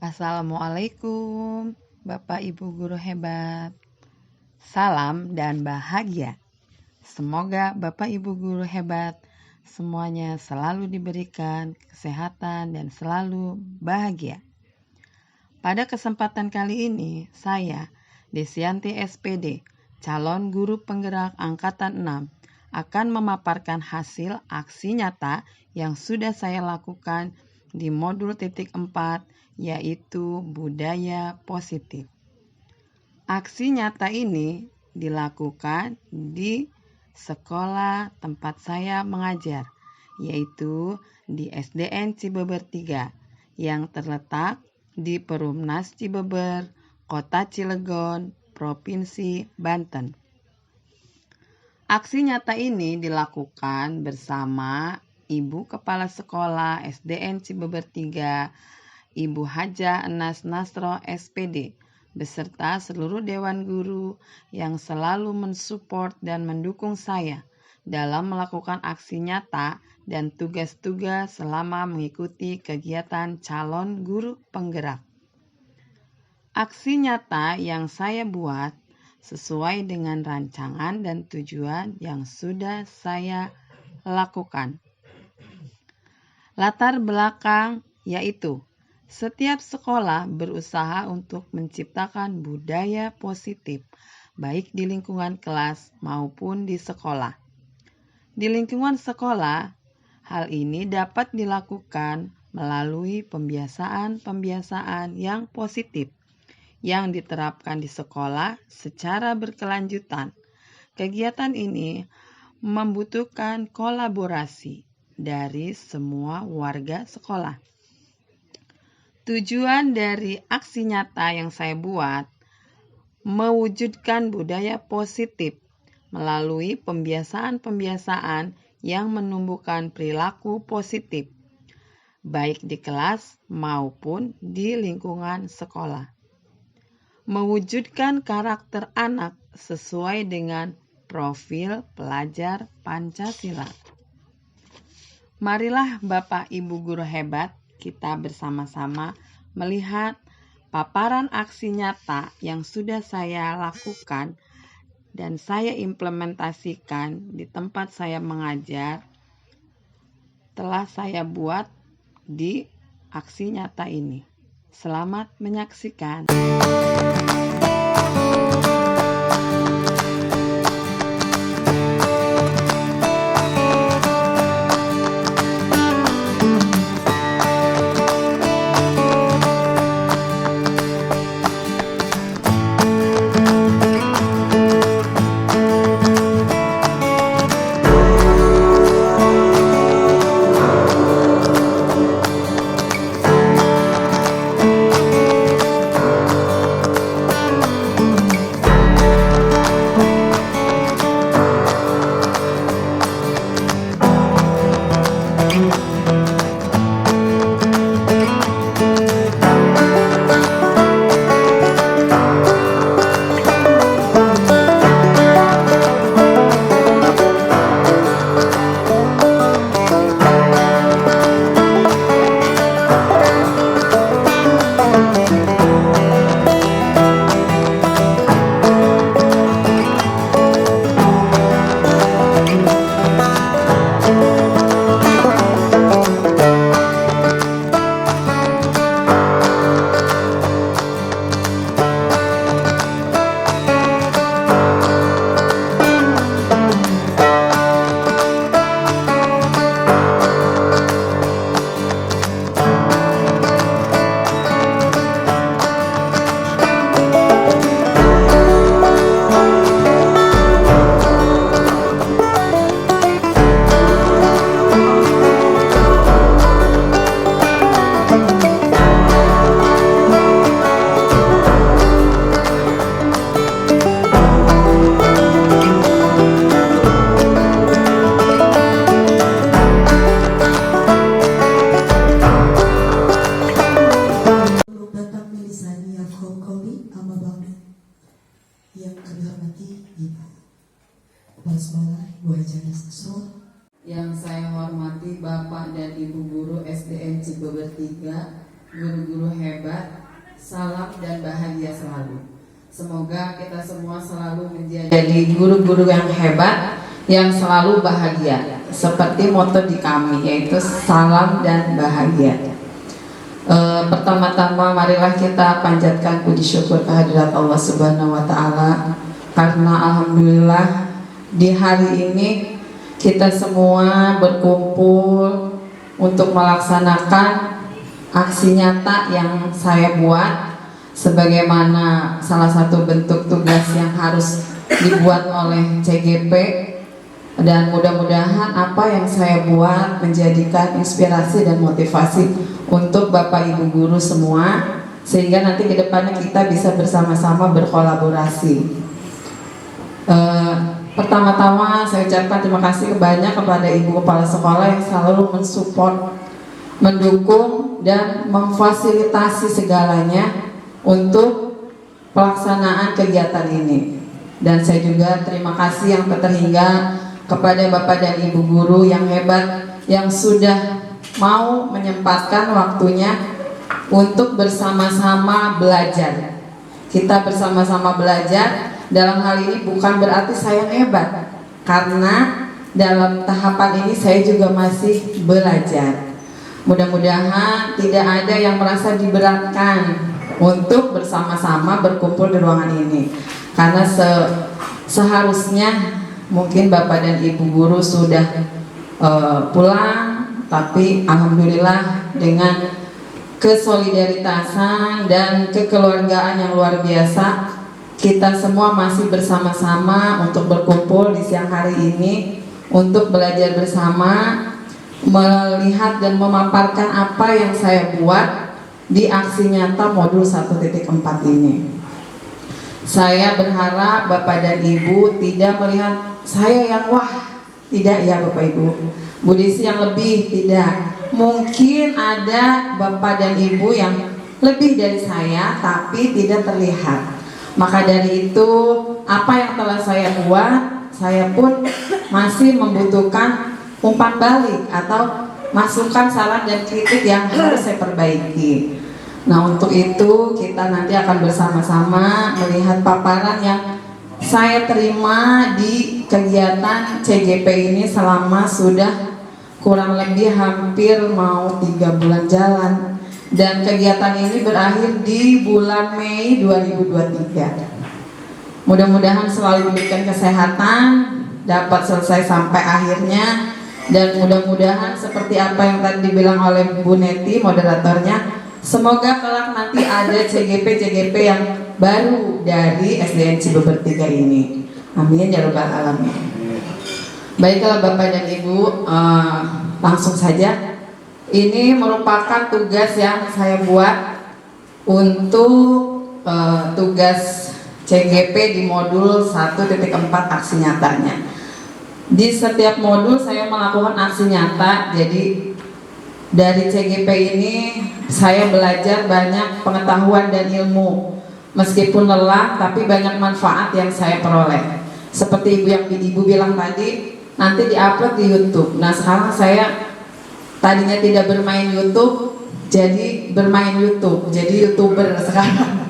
Assalamualaikum, Bapak Ibu guru hebat. Salam dan bahagia. Semoga Bapak Ibu guru hebat semuanya selalu diberikan kesehatan dan selalu bahagia. Pada kesempatan kali ini, saya, Desianti SPD, calon guru penggerak Angkatan 6, akan memaparkan hasil aksi nyata yang sudah saya lakukan di modul titik 4, yaitu budaya positif. Aksi nyata ini dilakukan di sekolah tempat saya mengajar, yaitu di SDN Cibeber 3, yang terletak di Perumnas Cibeber, Kota Cilegon, Provinsi Banten. Aksi nyata ini dilakukan bersama Ibu Kepala Sekolah SDN Cibeber 3, Ibu Haja Enas Nasro SPD, beserta seluruh Dewan Guru yang selalu mensupport dan mendukung saya dalam melakukan aksi nyata dan tugas-tugas selama mengikuti kegiatan calon guru penggerak. Aksi nyata yang saya buat sesuai dengan rancangan dan tujuan yang sudah saya lakukan. Latar belakang yaitu setiap sekolah berusaha untuk menciptakan budaya positif, baik di lingkungan kelas maupun di sekolah. Di lingkungan sekolah, hal ini dapat dilakukan melalui pembiasaan-pembiasaan yang positif yang diterapkan di sekolah secara berkelanjutan. Kegiatan ini membutuhkan kolaborasi dari semua warga sekolah. Tujuan dari aksi nyata yang saya buat mewujudkan budaya positif melalui pembiasaan-pembiasaan yang menumbuhkan perilaku positif, baik di kelas maupun di lingkungan sekolah. Mewujudkan karakter anak sesuai dengan profil pelajar Pancasila. Marilah Bapak Ibu guru hebat, kita bersama-sama melihat paparan aksi nyata yang sudah saya lakukan dan saya implementasikan di tempat saya mengajar, telah saya buat di aksi nyata ini. Selamat menyaksikan. Yang kami hormati Ibu Kepala Sekolah Ibu Haja Enas Nasro, yang saya hormati Bapak dan Ibu guru SDN Cibeber 3, guru-guru hebat dan bahagia selalu. Semoga kita semua selalu menjadi guru-guru yang hebat, yang selalu bahagia. Seperti moto di kami, yaitu salam dan bahagia. Pertama-tama marilah kita panjatkan puji syukur kehadirat Allah Subhanahu wa Ta'ala, karena alhamdulillah di hari ini kita semua berkumpul untuk melaksanakan aksi nyata yang saya buat sebagaimana salah satu bentuk tugas yang harus dibuat oleh CGP, dan mudah-mudahan apa yang saya buat menjadikan inspirasi dan motivasi untuk Bapak Ibu guru semua, sehingga nanti ke depannya kita bisa bersama-sama berkolaborasi. Pertama-tama saya ucapkan terima kasih banyak kepada Ibu Kepala Sekolah yang selalu mensupport, mendukung, dan memfasilitasi segalanya untuk pelaksanaan kegiatan ini. Dan saya juga terima kasih yang terhingga kepada Bapak dan Ibu guru yang hebat, yang sudah mau menyempatkan waktunya untuk bersama-sama belajar. Kita bersama-sama belajar, dalam hal ini bukan berarti saya hebat, karena dalam tahapan ini saya juga masih belajar. Mudah-mudahan tidak ada yang merasa diberatkan untuk bersama-sama berkumpul di ruangan ini, karena seharusnya mungkin Bapak dan Ibu guru sudah pulang, tapi alhamdulillah dengan kesolidaritasan dan kekeluargaan yang luar biasa, kita semua masih bersama-sama untuk berkumpul di siang hari ini untuk belajar bersama, melihat dan memaparkan apa yang saya buat di aksi nyata modul 1.4 ini. Saya berharap Bapak dan Ibu tidak melihat saya yang wah, tidak ya Bapak Ibu, Bu Desi yang lebih, tidak. Mungkin ada Bapak dan Ibu yang lebih dari saya tapi tidak terlihat. Maka dari itu, apa yang telah saya buat, saya pun masih membutuhkan umpan balik atau masukan, saran, dan kritik yang harus saya perbaiki. Nah, untuk itu kita nanti akan bersama-sama melihat paparan yang saya terima di kegiatan CGP ini selama sudah kurang lebih hampir mau 3 bulan jalan, dan kegiatan ini berakhir di bulan Mei 2023. Mudah-mudahan selalu diberikan kesehatan, dapat selesai sampai akhirnya, dan mudah-mudahan seperti apa yang tadi dibilang oleh Bu Neti moderatornya, semoga kelak nanti ada CGP yang baru dari SDN Cibeber 3 ini. Amin ya rabbal alamin. Baiklah Bapak dan Ibu, langsung saja. Ini merupakan tugas yang saya buat untuk tugas CGP di modul 1.4 aksi nyatanya. Di setiap modul saya melakukan aksi nyata, jadi dari CGP ini saya belajar banyak pengetahuan dan ilmu. Meskipun lelah, tapi banyak manfaat yang saya peroleh. Seperti Ibu bilang tadi, nanti diupload di YouTube. Nah, sekarang saya tadinya tidak bermain YouTube, jadi bermain YouTube, jadi YouTuber sekarang.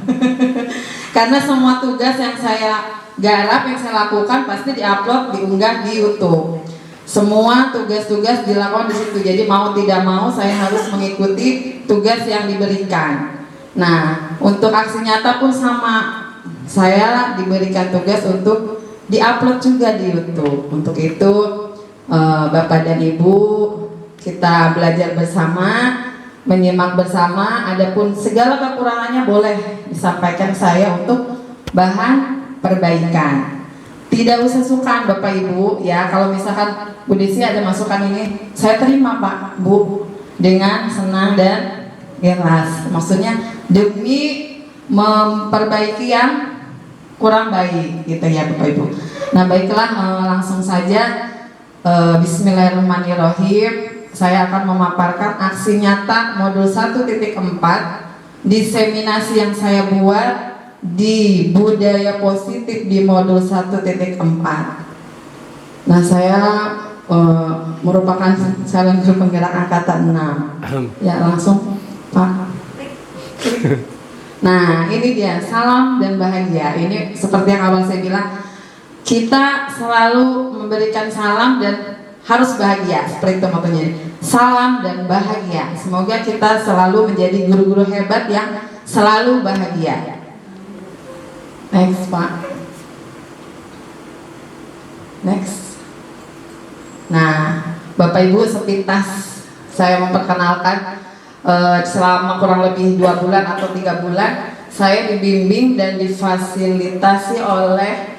Karena semua tugas yang saya garap, yang saya lakukan pasti diupload, diunggah di YouTube. Semua tugas-tugas dilakukan di situ. Jadi mau tidak mau saya harus mengikuti tugas yang diberikan. Nah, untuk aksi nyata pun sama. Saya diberikan tugas untuk diupload juga di YouTube. Untuk itu, Bapak dan Ibu, kita belajar bersama, menyimak bersama. Adapun segala kekurangannya boleh disampaikan saya untuk bahan perbaikan. Tidak usah sungkan Bapak Ibu ya, kalau misalkan Bu Desi ada masukan ini, saya terima Pak Bu dengan senang dan ikhlas. Maksudnya demi memperbaiki yang kurang baik gitu ya Bapak Ibu. Nah, baiklah, langsung saja. Bismillahirrahmanirrahim. Saya akan memaparkan aksi nyata modul 1.4 diseminasi yang saya buat di budaya positif di modul 1.4. Nah, saya merupakan calon guru penggerak angkatan 6. Ya, langsung Pak. Nah, ini dia salam dan bahagia. Ini seperti yang awal saya bilang, kita selalu memberikan salam dan harus bahagia. Seperti itu motonya. Salam dan bahagia. Semoga kita selalu menjadi guru-guru hebat yang selalu bahagia. Next, Pak. Next. Nah, Bapak Ibu, sepintas saya memperkenalkan. Selama kurang lebih 2 bulan atau 3 bulan saya dibimbing dan difasilitasi oleh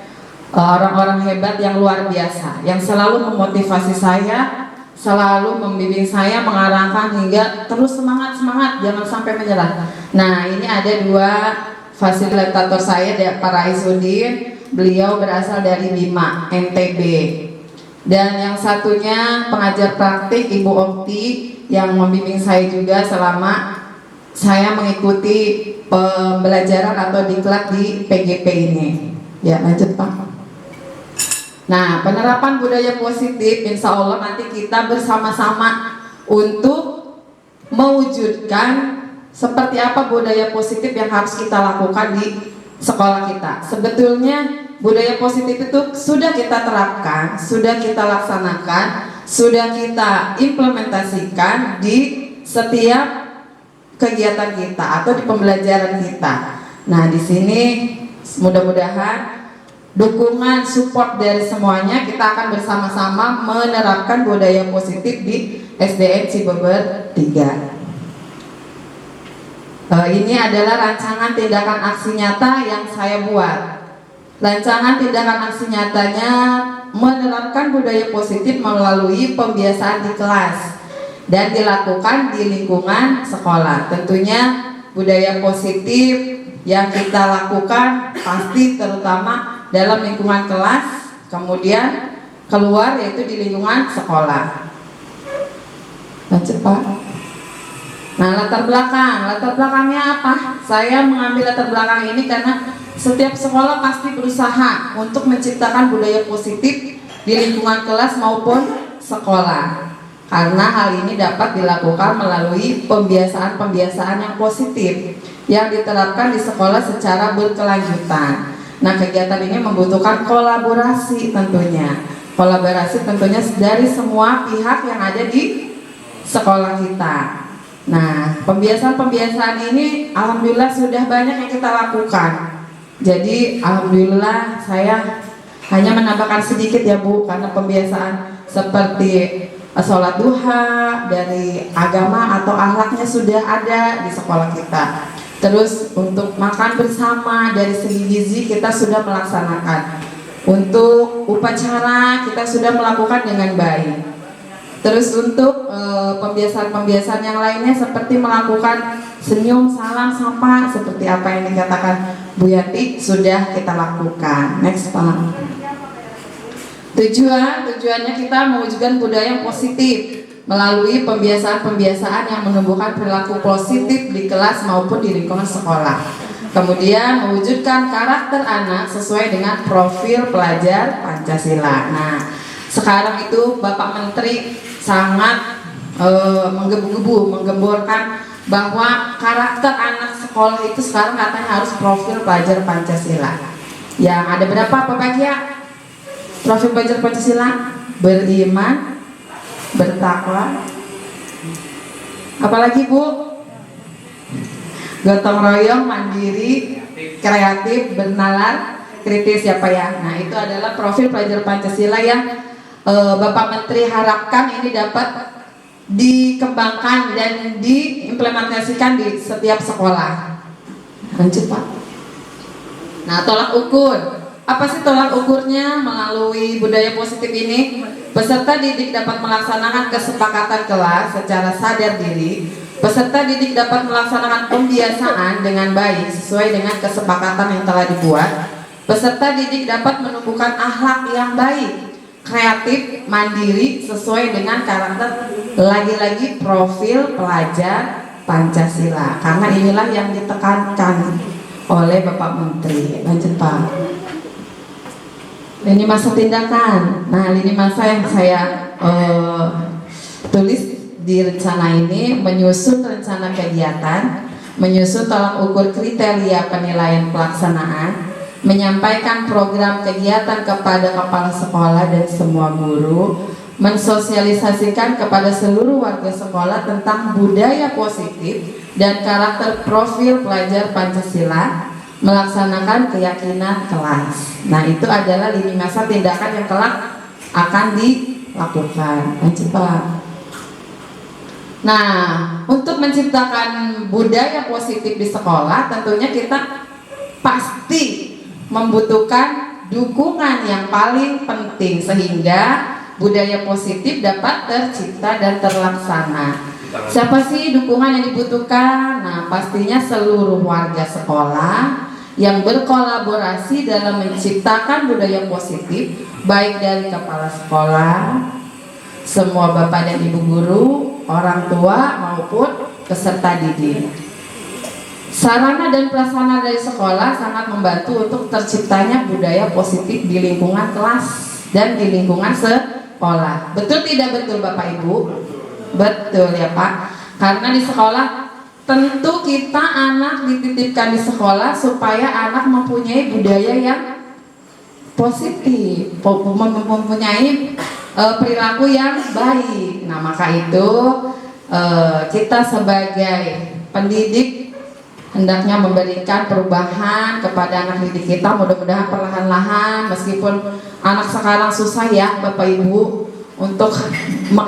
orang-orang hebat yang luar biasa, yang selalu memotivasi saya, selalu membimbing saya, mengarahkan hingga terus semangat, jangan sampai menyerah. Nah, ini ada 2 fasilitator saya, Pak Raisudin, beliau berasal dari Bima, NTB. Dan yang satunya pengajar praktik Ibu Okti yang membimbing saya juga selama saya mengikuti pembelajaran atau diklat di PGP ini. Ya, lanjut Pak. Nah, penerapan budaya positif, insya Allah nanti kita bersama-sama untuk mewujudkan seperti apa budaya positif yang harus kita lakukan di sekolah kita. Sebetulnya budaya positif itu sudah kita terapkan, sudah kita laksanakan, sudah kita implementasikan di setiap kegiatan kita atau di pembelajaran kita. Nah, di sini mudah-mudahan dukungan support dari semuanya kita akan bersama-sama menerapkan budaya positif di SDN Cibeber 3. Ini adalah rancangan tindakan aksi nyata yang saya buat. Rancangan tindakan aksi nyatanya menerapkan budaya positif melalui pembiasaan di kelas dan dilakukan di lingkungan sekolah. Tentunya budaya positif yang kita lakukan pasti terutama dalam lingkungan kelas, kemudian keluar yaitu di lingkungan sekolah. Lanjut Pak. Nah, latar belakangnya apa? Saya mengambil latar belakang ini karena setiap sekolah pasti berusaha untuk menciptakan budaya positif di lingkungan kelas maupun sekolah. Karena hal ini dapat dilakukan melalui pembiasaan-pembiasaan yang positif yang diterapkan di sekolah secara berkelanjutan. Nah, kegiatan ini membutuhkan kolaborasi tentunya. Kolaborasi tentunya dari semua pihak yang ada di sekolah kita. Nah, pembiasaan-pembiasaan ini alhamdulillah sudah banyak yang kita lakukan. Jadi alhamdulillah saya hanya menambahkan sedikit ya Bu, karena pembiasaan seperti sholat duha dari agama atau akhlaknya sudah ada di sekolah kita. Terus untuk makan bersama dari segi gizi kita sudah melaksanakan. Untuk upacara kita sudah melakukan dengan baik. Terus untuk pembiasaan-pembiasaan yang lainnya seperti melakukan senyum, salam, sapa seperti apa yang dikatakan Bu Yati sudah kita lakukan. Next Pak. Tujuannya kita mewujudkan budaya yang positif melalui pembiasaan-pembiasaan yang menumbuhkan perilaku positif di kelas maupun di lingkungan sekolah. Kemudian mewujudkan karakter anak sesuai dengan profil pelajar Pancasila. Nah, sekarang itu Bapak Menteri sangat menggebu-gebu, menggemborkan bahwa karakter anak sekolah itu sekarang katanya harus profil pelajar Pancasila. Yang ada berapa Bapak ya? Profil pelajar Pancasila: beriman, bertakwa, apalagi Bu? Gotong royong, mandiri, kreatif, bernalar, kritis ya Pak ya. Nah, itu adalah profil pelajar Pancasila yang Bapak Menteri harapkan ini dapat dikembangkan dan diimplementasikan di setiap sekolah. Lanjut Pak. Nah, tolak ukur. Apa sih tolak ukurnya melalui budaya positif ini? Peserta didik dapat melaksanakan kesepakatan kelas secara sadar diri. Peserta didik dapat melaksanakan pembiasaan dengan baik sesuai dengan kesepakatan yang telah dibuat. Peserta didik dapat menumbuhkan akhlak yang baik, kreatif, mandiri sesuai dengan karakter, lagi-lagi profil pelajar Pancasila. Karena inilah yang ditekankan oleh Bapak Menteri. Lanjut Pak. Lini masa tindakan. Nah, lini masa yang saya tulis di rencana ini menyusun rencana kegiatan, menyusun tolak ukur kriteria penilaian pelaksanaan, menyampaikan program kegiatan kepada kepala sekolah dan semua guru, mensosialisasikan kepada seluruh warga sekolah tentang budaya positif dan karakter profil pelajar Pancasila, melaksanakan keyakinan kelas. Nah, itu adalah lini masa tindakan yang kelak akan dilakukan. Lanjut, Pak. Nah, untuk menciptakan budaya positif di sekolah, tentunya kita pasti membutuhkan dukungan yang paling penting sehingga budaya positif dapat tercipta dan terlaksana. Siapa sih dukungan yang dibutuhkan? Nah, pastinya seluruh warga sekolah yang berkolaborasi dalam menciptakan budaya positif, baik dari kepala sekolah, semua bapak dan ibu guru, orang tua maupun peserta didik. Sarana dan prasarana dari sekolah sangat membantu untuk terciptanya budaya positif di lingkungan kelas dan di lingkungan sekolah. Betul tidak betul Bapak Ibu? Betul ya Pak. Karena di sekolah tentu kita anak dititipkan di sekolah supaya anak mempunyai budaya yang positif, mempunyai perilaku yang baik. Nah, maka itu kita sebagai pendidik hendaknya memberikan perubahan kepada anak didik kita. Mudah-mudahan perlahan-lahan, meskipun anak sekarang susah ya Bapak Ibu untuk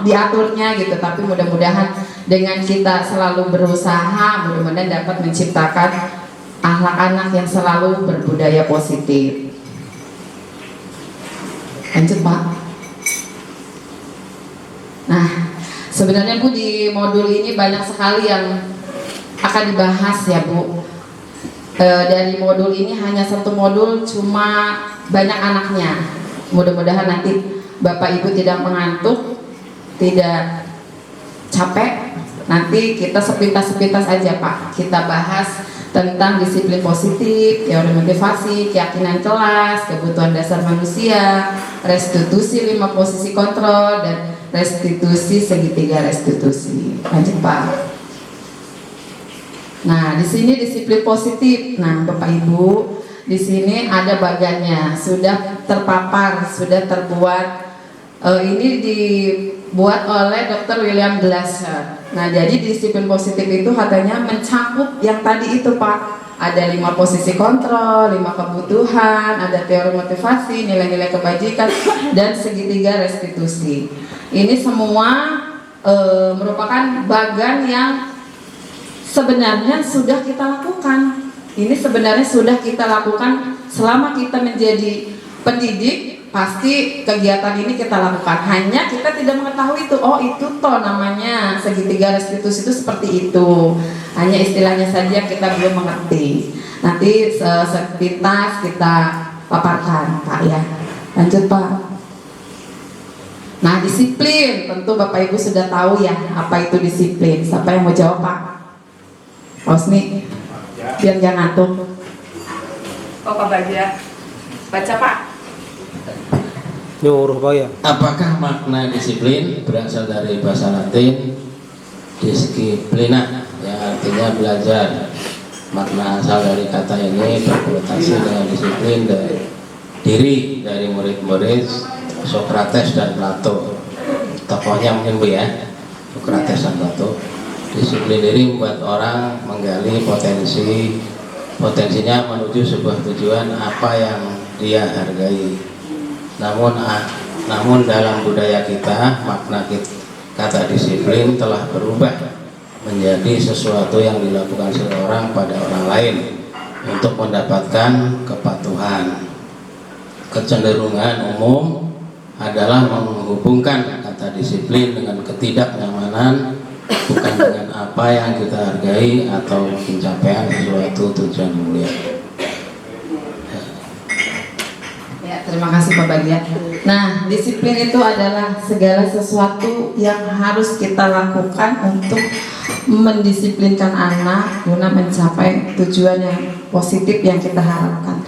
diaturnya gitu, tapi mudah-mudahan dengan kita selalu berusaha, mudah-mudahan dapat menciptakan akhlak anak yang selalu berbudaya positif. Lanjut Pak. Nah, sebenarnya Bu, di modul ini banyak sekali yang akan dibahas ya Bu. Dari modul ini hanya satu modul, cuma banyak anaknya. Mudah-mudahan nanti Bapak Ibu tidak mengantuk, tidak capek. Nanti kita sepintas-sepintas aja Pak. Kita bahas tentang disiplin positif, teori motivasi, keyakinan kelas, kebutuhan dasar manusia, restitusi 5 posisi kontrol, dan restitusi segitiga restitusi. Lanjut Pak. Nah, di sini disiplin positif. Nah, Bapak Ibu, di sini ada bagannya, sudah terpapar, sudah terbuat. Ini dibuat oleh Dr. William Glasser. Nah, jadi disiplin positif itu katanya mencakup yang tadi itu Pak. Ada 5 posisi kontrol, 5 kebutuhan, ada teori motivasi, nilai-nilai kebajikan, dan segitiga restitusi. Ini semua merupakan bagan yang sebenarnya sudah kita lakukan. Ini sebenarnya sudah kita lakukan selama kita menjadi pendidik. Pasti kegiatan ini kita lakukan. Hanya kita tidak mengetahui itu. Oh, itu toh namanya segitiga restitusi itu seperti itu. Hanya istilahnya saja kita belum mengerti. Nanti sepintas kita paparkan Pak ya. Lanjut Pak. Nah, disiplin tentu Bapak Ibu sudah tahu ya apa itu disiplin. Siapa yang mau jawab Pak? Osni, biar jangan ngantuk. Oh Pak Baja, baca Pak. Nyuruh Pak ya. Apakah makna disiplin berasal dari bahasa Latin disciplina, yang artinya belajar. Makna asal dari kata ini berkonotasi dengan disiplin dari diri dari murid-murid Sokrates dan Plato. Tokohnya mungkin Bu ya, Sokrates dan Plato. Disiplin diri membuat orang menggali potensinya menuju sebuah tujuan apa yang dia hargai. Namun dalam budaya kita, makna kata disiplin telah berubah menjadi sesuatu yang dilakukan seseorang pada orang lain untuk mendapatkan kepatuhan. Kecenderungan umum adalah menghubungkan kata disiplin dengan ketidaknyamanan, bukan dengan apa yang kita hargai atau pencapaian sesuatu tujuan mulia. Ya, terima kasih Pak Bagia. Nah, disiplin itu adalah segala sesuatu yang harus kita lakukan untuk mendisiplinkan anak guna mencapai tujuan yang positif yang kita harapkan.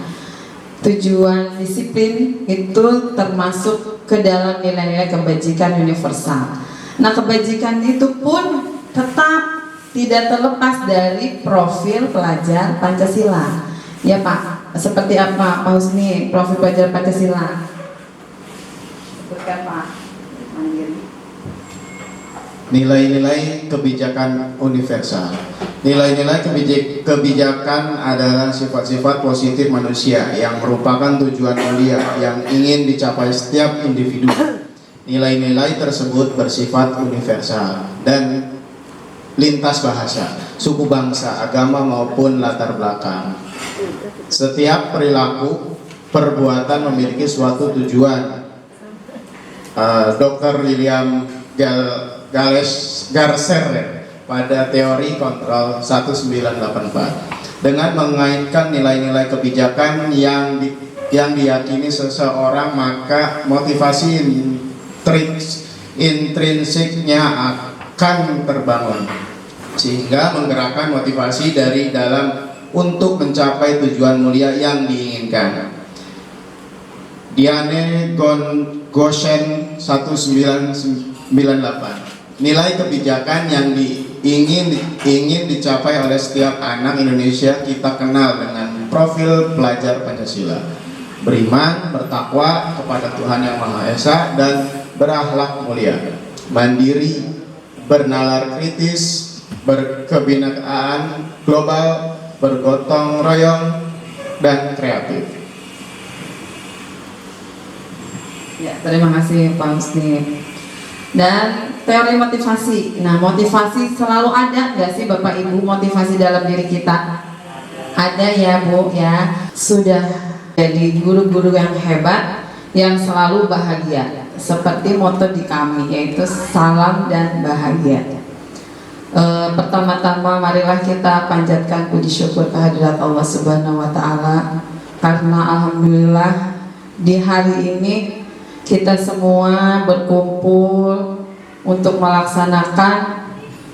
Tujuan disiplin itu termasuk ke dalam nilai-nilai kebajikan universal. Nah, kebajikan itu pun tetap tidak terlepas dari profil pelajar Pancasila. Ya Pak, seperti apa Pak Husni profil pelajar Pancasila? Sebutkan Pak. Nilai-nilai kebijakan universal. Nilai-nilai kebijakan adalah sifat-sifat positif manusia yang merupakan tujuan mulia yang ingin dicapai setiap individu. Nilai-nilai tersebut bersifat universal dan lintas bahasa, suku bangsa, agama maupun latar belakang. Setiap perilaku, perbuatan memiliki suatu tujuan. Dr. William Garcer pada teori kontrol 1984 dengan mengaitkan nilai-nilai kebijakan yang diyakini seseorang, maka motivasi intrinsiknya akan terbangun sehingga menggerakkan motivasi dari dalam untuk mencapai tujuan mulia yang diinginkan. Diane Goshen 1998. Nilai kebijakan yang ingin dicapai oleh setiap anak Indonesia kita kenal dengan profil pelajar Pancasila. Beriman, bertakwa kepada Tuhan Yang Maha Esa dan berakhlak mulia. Mandiri, bernalar kritis, berkebinekaan global, bergotong royong dan kreatif. Ya, terima kasih Pak Husni. Dan teori motivasi. Nah, motivasi selalu ada nggak sih Bapak Ibu motivasi dalam diri kita? Ada ya Bu ya. Sudah jadi guru-guru yang hebat yang selalu bahagia. Seperti moto di kami yaitu salam dan bahagia. Pertama-tama marilah kita panjatkan puji syukur kehadirat Allah Subhanahu wa taala karena alhamdulillah di hari ini kita semua berkumpul untuk melaksanakan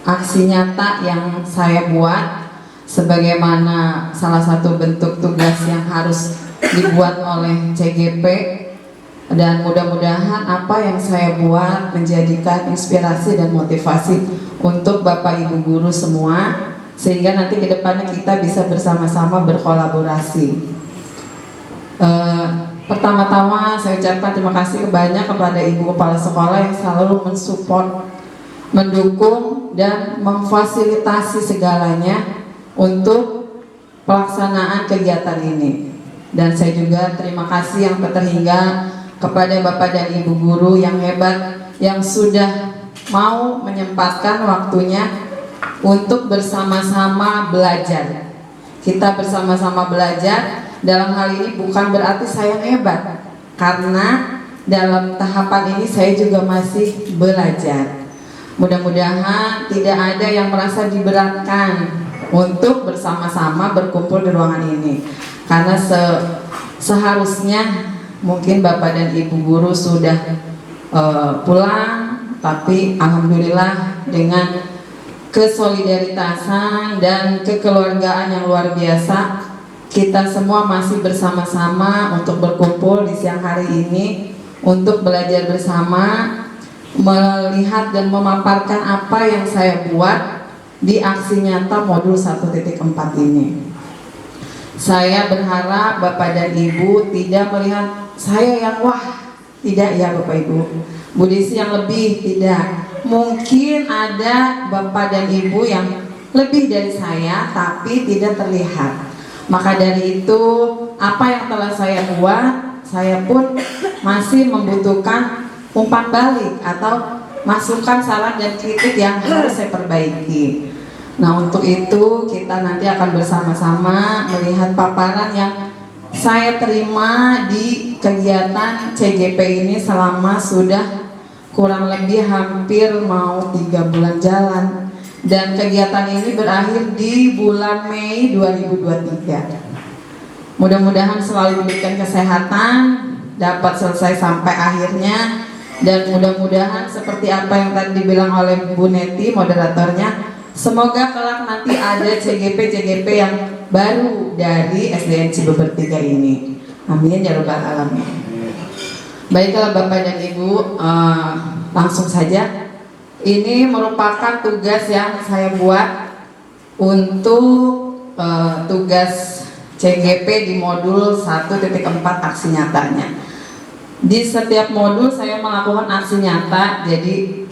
aksi nyata yang saya buat sebagaimana salah satu bentuk tugas yang harus dibuat oleh CGP, dan mudah-mudahan apa yang saya buat menjadikan inspirasi dan motivasi untuk Bapak Ibu guru semua sehingga nanti ke depannya kita bisa bersama-sama berkolaborasi. Pertama-tama saya ucapkan terima kasih banyak kepada Ibu Kepala Sekolah yang selalu mensupport, mendukung dan memfasilitasi segalanya untuk pelaksanaan kegiatan ini. Dan saya juga terima kasih yang terhingga kepada Bapak dan Ibu guru yang hebat yang sudah mau menyempatkan waktunya untuk bersama-sama belajar. Kita bersama-sama belajar. Dalam hal ini bukan berarti saya hebat, karena dalam tahapan ini saya juga masih belajar. Mudah-mudahan tidak ada yang merasa diberatkan untuk bersama-sama berkumpul di ruangan ini, karena seharusnya mungkin Bapak dan Ibu guru sudah pulang, tapi alhamdulillah dengan kesolidaritasan dan kekeluargaan yang luar biasa kita semua masih bersama-sama untuk berkumpul di siang hari ini untuk belajar bersama, melihat dan memaparkan apa yang saya buat di aksi nyata modul 1.4 ini. Saya berharap Bapak dan Ibu tidak melihat saya yang wah, tidak ya Bapak Ibu. Bu Desi yang lebih, tidak. Mungkin ada Bapak dan Ibu yang lebih dari saya tapi tidak terlihat. Maka dari itu, apa yang telah saya buat, saya pun masih membutuhkan umpan balik atau masukan, saran dan kritik yang harus saya perbaiki. Nah, untuk itu kita nanti akan bersama-sama melihat paparan yang saya terima di kegiatan CGP ini selama sudah kurang lebih hampir mau 3 bulan jalan. Dan kegiatan ini berakhir di bulan Mei 2023. Mudah-mudahan selalu diberikan kesehatan, dapat selesai sampai akhirnya, dan mudah-mudahan seperti apa yang tadi dibilang oleh Bu Neti, moderatornya, semoga kelak nanti ada CGP yang baru dari SDN Cibeber 3 ini. Amin ya rabbal alamin. Baiklah Bapak dan Ibu, langsung saja. Ini merupakan tugas yang saya buat untuk tugas CGP di modul 1.4 aksi nyatanya. Di setiap modul saya melakukan aksi nyata, jadi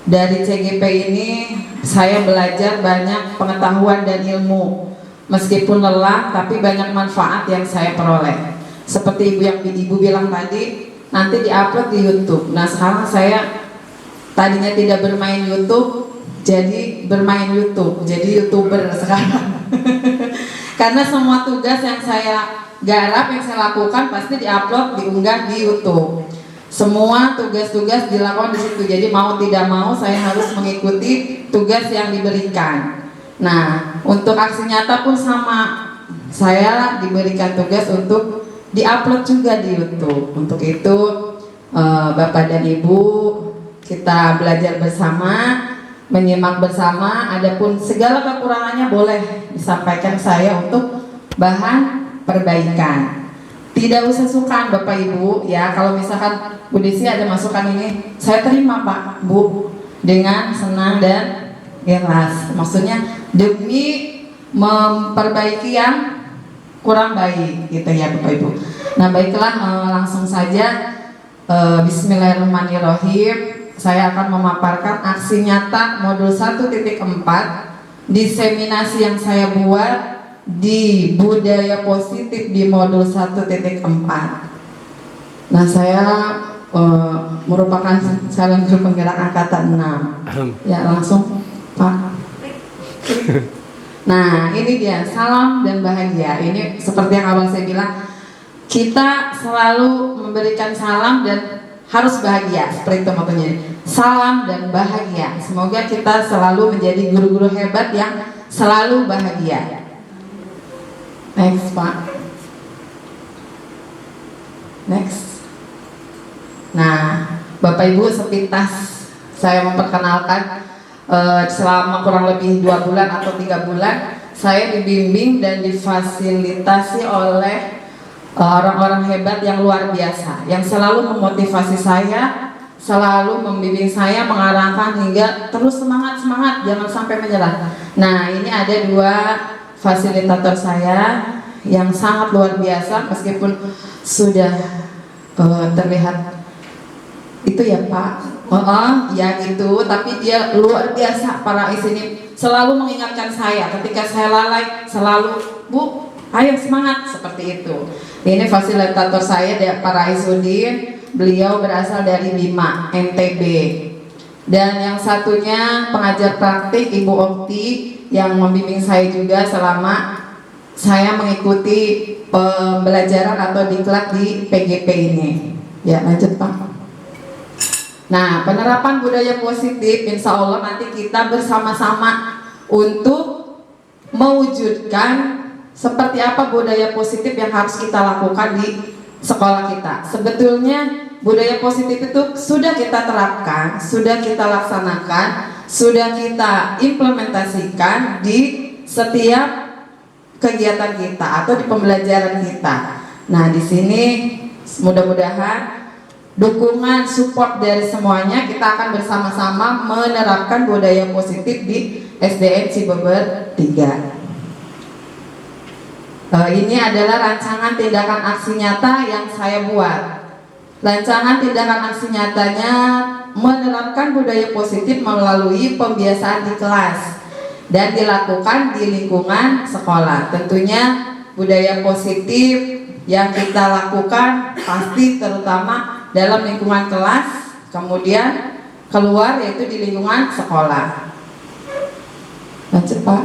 dari CGP ini saya belajar banyak pengetahuan dan ilmu. Meskipun lelah, tapi banyak manfaat yang saya peroleh. Seperti ibu bilang tadi, nanti diupload di YouTube. Nah sekarang saya tadinya tidak bermain YouTube, jadi bermain YouTube, jadi YouTuber sekarang. Karena semua tugas yang saya garap, yang saya lakukan pasti diupload, diunggah di YouTube. Semua tugas-tugas dilakukan di situ. Jadi mau tidak mau saya harus mengikuti tugas yang diberikan. Nah, untuk aksi nyata pun sama. Saya diberikan tugas untuk diupload juga di YouTube. Untuk itu, Bapak dan Ibu, kita belajar bersama, menyimak bersama. Adapun segala kekurangannya boleh disampaikan saya untuk bahan perbaikan. Tidak usah sungkan Bapak Ibu ya. Kalau misalkan Bu Desi ada masukan ini, saya terima Pak Bu dengan senang dan ikhlas. Maksudnya demi memperbaiki yang kurang baik gitu ya Bapak Ibu. Nah baiklah, langsung saja. Bismillahirrahmanirrahim. Saya akan memaparkan aksi nyata modul 1.4 diseminasi yang saya buat di budaya positif di modul 1.4. Nah saya merupakan calon guru penggerak angkatan 6. Ya langsung Pak. Nah ini dia, salam dan bahagia. Ini seperti yang awal saya bilang, kita selalu memberikan salam dan harus bahagia, seperti itu motonya. Salam dan bahagia. Semoga kita selalu menjadi guru-guru hebat yang selalu bahagia. Next Pak. Next. Nah Bapak Ibu, sepintas saya memperkenalkan, selama kurang lebih 2 bulan atau 3 bulan saya dibimbing dan difasilitasi oleh orang-orang hebat yang luar biasa, yang selalu memotivasi saya, selalu membimbing saya, mengarahkan hingga terus semangat, jangan sampai menyerah. Nah ini ada 2 fasilitator saya yang sangat luar biasa, meskipun sudah terlihat itu ya Pak, ya gitu, tapi dia luar biasa. Para ini selalu mengingatkan saya ketika saya lalai, selalu Bu, ayo semangat, seperti itu. Ini fasilitator saya Pak Raisudin, beliau berasal dari Bima, NTB. Dan yang satunya pengajar praktik Ibu Okti yang membimbing saya juga selama saya mengikuti pembelajaran atau diklat di PGP ini. Ya lanjut Pak. Nah penerapan budaya positif, insya Allah nanti kita bersama-sama untuk mewujudkan seperti apa budaya positif yang harus kita lakukan di sekolah kita. Sebetulnya budaya positif itu sudah kita terapkan, sudah kita laksanakan, sudah kita implementasikan di setiap kegiatan kita atau di pembelajaran kita. Nah, di sini mudah-mudahan dukungan support dari semuanya, kita akan bersama-sama menerapkan budaya positif di SDN Cibeber 3. Ini adalah rancangan tindakan aksi nyata yang saya buat. Rancangan tindakan aksi nyatanya menerapkan budaya positif melalui pembiasaan di kelas dan dilakukan di lingkungan sekolah. Tentunya budaya positif yang kita lakukan pasti terutama dalam lingkungan kelas, kemudian keluar yaitu di lingkungan sekolah. Lanjut Pak.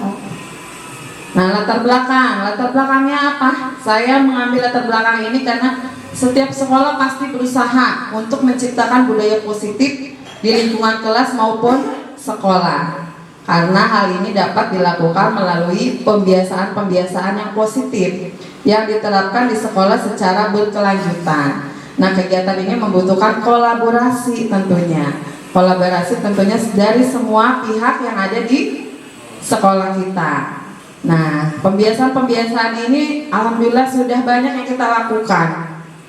Nah latar belakangnya apa? Saya mengambil latar belakang ini karena setiap sekolah pasti berusaha untuk menciptakan budaya positif di lingkungan kelas maupun sekolah. Karena hal ini dapat dilakukan melalui pembiasaan-pembiasaan yang positif yang diterapkan di sekolah secara berkelanjutan. Nah kegiatan ini membutuhkan kolaborasi tentunya. Kolaborasi tentunya dari semua pihak yang ada di sekolah kita. Nah pembiasaan-pembiasaan ini alhamdulillah sudah banyak yang kita lakukan.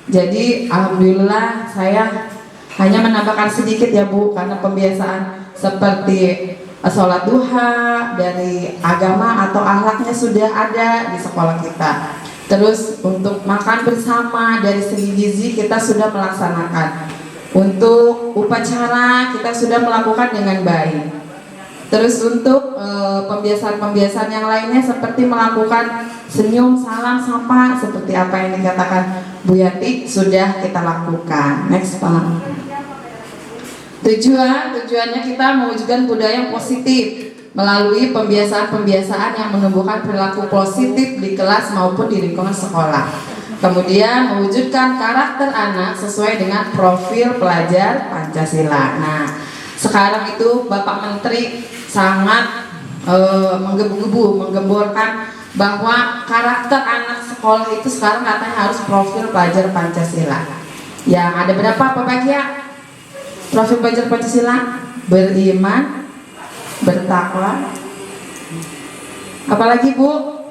Jadi alhamdulillah saya hanya menambahkan sedikit ya Bu, karena pembiasaan seperti sholat duha, dari agama atau akhlaknya sudah ada di sekolah kita. Terus untuk makan bersama dari segi gizi kita sudah melaksanakan. Untuk upacara kita sudah melakukan dengan baik. Terus untuk pembiasaan-pembiasaan yang lainnya seperti melakukan senyum, salam, sapa seperti apa yang dikatakan Bu Yati sudah kita lakukan. Next Pak. Tujuannya kita mewujudkan budaya positif melalui pembiasaan-pembiasaan yang menumbuhkan perilaku positif di kelas maupun di lingkungan sekolah. Kemudian mewujudkan karakter anak sesuai dengan profil pelajar Pancasila. Nah, sekarang itu Bapak Menteri sangat menggebu-gebu, menggemborkan bahwa karakter anak sekolah itu sekarang katanya harus profil pelajar Pancasila. Yang ada berapa Bapak Kia? Profil pelajar Pancasila: beriman, bertakwa, apalagi Bu?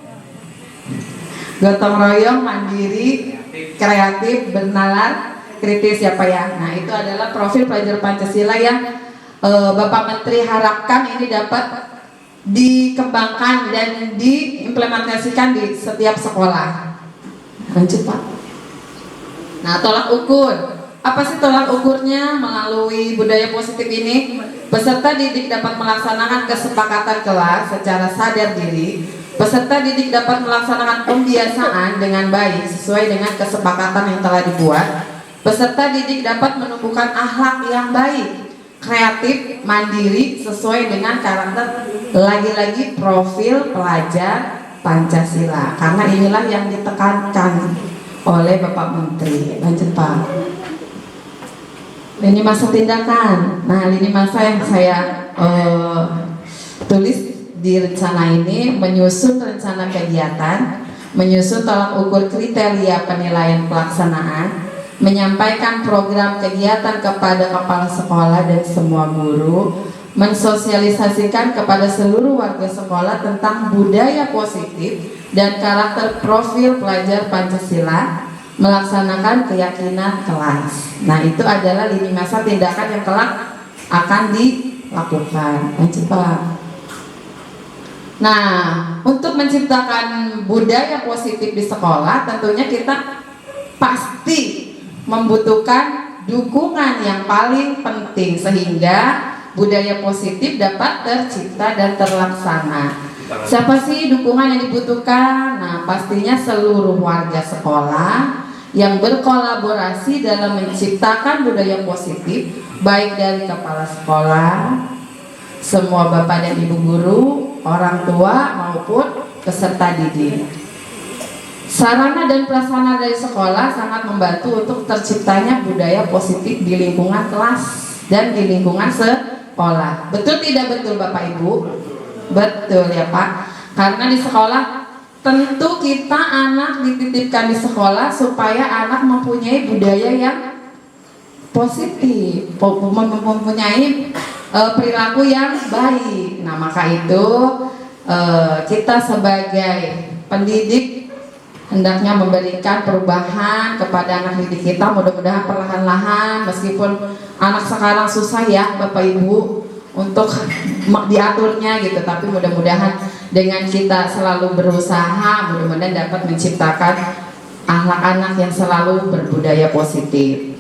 Gotong royong, mandiri, kreatif, bernalar, kritis ya Pak ya. Nah itu adalah profil pelajar Pancasila yang Bapak Menteri harapkan ini dapat dikembangkan dan diimplementasikan di setiap sekolah. Lanjut Pak. Nah tolak ukur. Apa sih tolak ukurnya? Melalui budaya positif ini, peserta didik dapat melaksanakan kesepakatan kelas secara sadar diri. Peserta didik dapat melaksanakan pembiasaan dengan baik sesuai dengan kesepakatan yang telah dibuat. Peserta didik dapat menumbuhkan akhlak yang baik, kreatif, mandiri sesuai dengan karakter, lagi-lagi profil pelajar Pancasila. Karena inilah yang ditekankan oleh Bapak Menteri. Lanjut Pak. Lini masa tindakan. Nah, lini masa yang saya tulis di rencana ini menyusun rencana kegiatan, menyusun tolak ukur kriteria penilaian pelaksanaan, menyampaikan program kegiatan kepada kepala sekolah dan semua guru, mensosialisasikan kepada seluruh warga sekolah tentang budaya positif dan karakter profil pelajar Pancasila, melaksanakan keyakinan kelas. Nah itu adalah lini masa tindakan yang kelak akan dilakukan. Lanjut Pak. Nah untuk menciptakan budaya positif di sekolah tentunya kita pasti membutuhkan dukungan yang paling penting sehingga budaya positif dapat tercipta dan terlaksana. Siapa sih dukungan yang dibutuhkan? Nah pastinya seluruh warga sekolah yang berkolaborasi dalam menciptakan budaya positif, baik dari kepala sekolah, semua bapak dan ibu guru, orang tua maupun peserta didik. Sarana dan prasarana dari sekolah sangat membantu untuk terciptanya budaya positif di lingkungan kelas dan di lingkungan sekolah. Betul tidak betul Bapak Ibu? Betul ya Pak. Karena di sekolah tentu kita anak dititipkan di sekolah supaya anak mempunyai budaya yang positif, mempunyai perilaku yang baik. Nah maka itu kita sebagai pendidik hendaknya memberikan perubahan kepada anak didik kita. Mudah-mudahan perlahan-lahan, meskipun anak sekarang susah ya Bapak Ibu untuk diaturnya gitu, tapi mudah-mudahan dengan kita selalu berusaha, mudah-mudahan dapat menciptakan akhlak anak yang selalu berbudaya positif.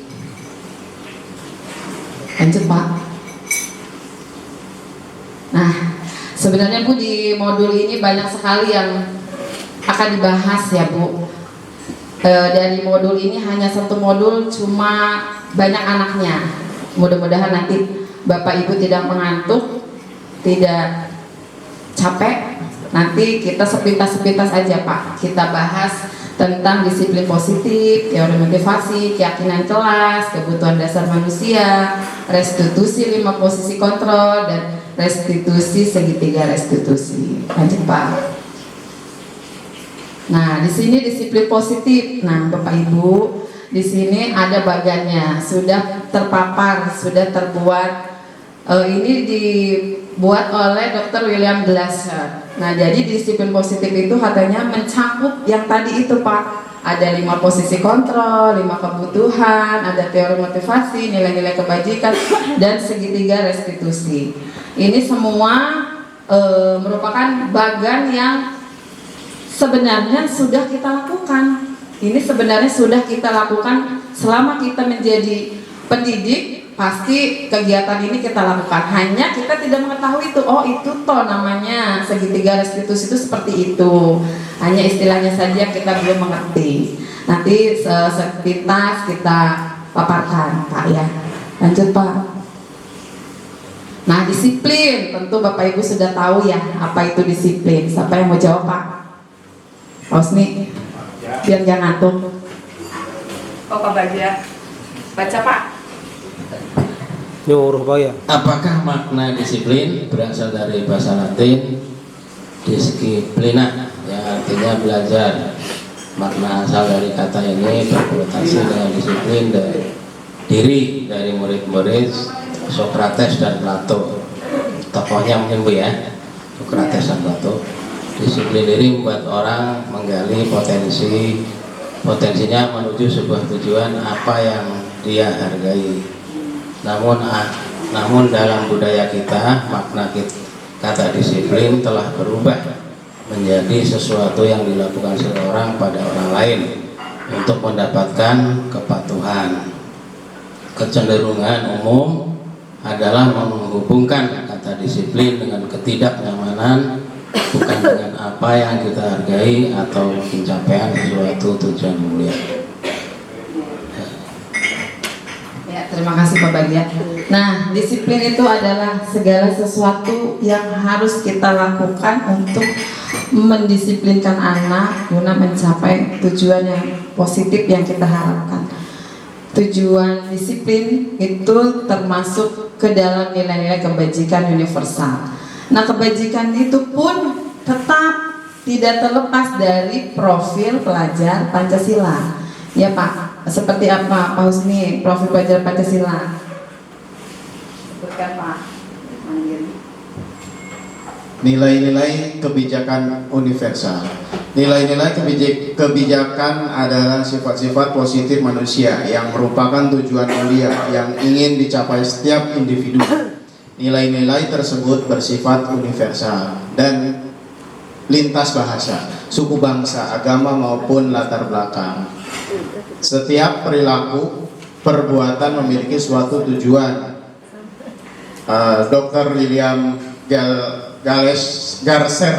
Lanjut Pak. Nah sebenarnya Bu di modul ini banyak sekali yang akan dibahas ya Bu. Dari modul ini hanya satu modul, cuma banyak anaknya. Mudah-mudahan nanti Bapak Ibu tidak mengantuk, tidak capek. Nanti kita sepintas-sepintas aja Pak. Kita bahas tentang disiplin positif, teori motivasi, keyakinan kelas, kebutuhan dasar manusia, restitusi 5 posisi kontrol, dan restitusi segitiga restitusi. Lanjut Pak. Nah, di sini disiplin positif. Nah, Bapak Ibu, di sini ada bagannya, sudah terpapar, sudah terbuat. Ini dibuat oleh Dr. William Glasser. Nah, jadi disiplin positif itu katanya mencakup yang tadi itu Pak, ada 5 posisi kontrol, 5 kebutuhan, ada teori motivasi, nilai-nilai kebajikan, dan segitiga restitusi. Ini semua merupakan bagian yang sebenarnya sudah kita lakukan. Ini sebenarnya sudah kita lakukan selama kita menjadi pendidik. Pasti kegiatan ini kita lakukan, hanya kita tidak mengetahui itu. Oh, itu toh namanya segitiga restitusi itu seperti itu. Hanya istilahnya saja kita belum mengerti. Nanti sepintas kita paparkan, Pak ya. Lanjut, Pak. Nah, disiplin tentu Bapak Ibu sudah tahu ya apa itu disiplin. Siapa yang mau jawab, Pak? Osni, biar jangan ngantuk. Oh, Pak Baja. Baca, Pak. Nyuruh Pak ya. Apakah makna disiplin berasal dari bahasa Latin disciplina, yang artinya belajar. Makna asal dari kata ini berkonotasi dengan disiplin dari diri dari murid-murid Sokrates dan Plato. Tokohnya mungkin Bu ya, Sokrates dan Plato. Disiplin diri membuat orang menggali potensinya menuju sebuah tujuan apa yang dia hargai. Namun dalam budaya kita, makna kata disiplin telah berubah menjadi sesuatu yang dilakukan seseorang pada orang lain untuk mendapatkan kepatuhan. Kecenderungan umum adalah menghubungkan kata disiplin dengan ketidaknyamanan, bukan dengan apa yang kita hargai atau pencapaian suatu tujuan mulia. Terima kasih Pak Bagja. Nah, disiplin itu adalah segala sesuatu yang harus kita lakukan untuk mendisiplinkan anak guna mencapai tujuan yang positif yang kita harapkan. Tujuan disiplin itu termasuk ke dalam nilai-nilai kebajikan universal. Nah, kebajikan itu pun tetap tidak terlepas dari profil pelajar Pancasila. Ya Pak, seperti apa Pak Husni profil pelajar Pancasila? Sebutkan Pak. Nilai-nilai kebijakan universal. Nilai-nilai kebijakan adalah sifat-sifat positif manusia yang merupakan tujuan mulia yang ingin dicapai setiap individu. Nilai-nilai tersebut bersifat universal dan lintas bahasa, suku bangsa, agama maupun latar belakang. Setiap perilaku, perbuatan memiliki suatu tujuan. Dr. William Garcer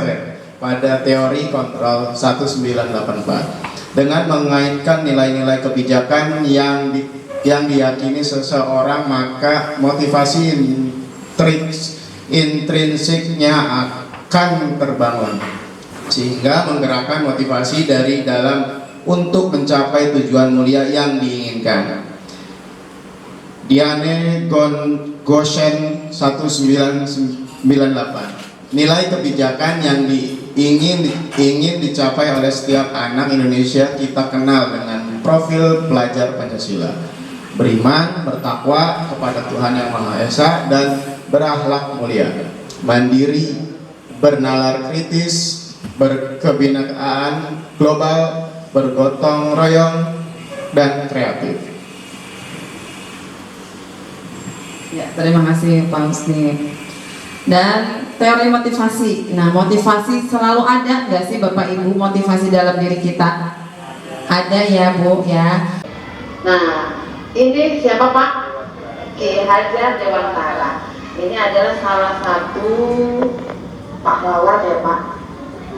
pada teori kontrol 1984 dengan mengaitkan nilai-nilai kebijakan yang diyakini seseorang, maka motivasi intrinsiknya akan terbangun sehingga menggerakkan motivasi dari dalam untuk mencapai tujuan mulia yang diinginkan. Diane Goshen 1998. Nilai kebijakan yang ingin dicapai oleh setiap anak Indonesia kita kenal dengan profil pelajar Pancasila. Beriman, bertakwa kepada Tuhan Yang Maha Esa dan berakhlak mulia. Mandiri, bernalar kritis, berkebinekaan global, bergotong royong, dan kreatif. Ya, terima kasih Pak Husni. Dan teori motivasi. Nah, motivasi selalu ada nggak sih Bapak Ibu motivasi dalam diri kita? Ada ya Bu ya. Nah, ini siapa Pak? Ki Hajar Dewantara. Ini adalah salah satu pahlawan ya Pak,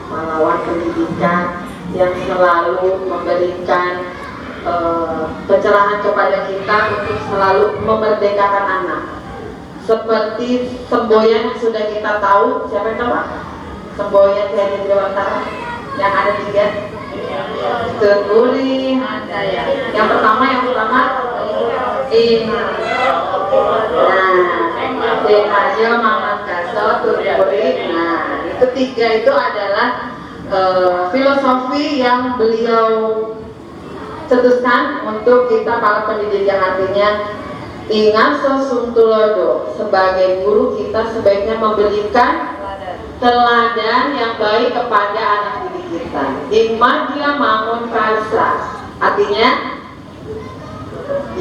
pahlawan pendidikan yang selalu memberikan pencerahan kepada kita untuk selalu memerdekakan anak. Seperti semboyan yang sudah kita tahu, siapa yang tahu Pak? Semboyan dari Dewantara yang ada 3. Tengguri, yang pertama Hasil Mamat Kaso, Tengguri. Nah, itu 3 itu adalah filosofi yang beliau cetuskan untuk kita para pendidik, yang artinya Ingaso Suntulodo, sebagai guru kita sebaiknya memberikan teladan yang baik kepada anak didik kita. Imadya Mamun Karsa, artinya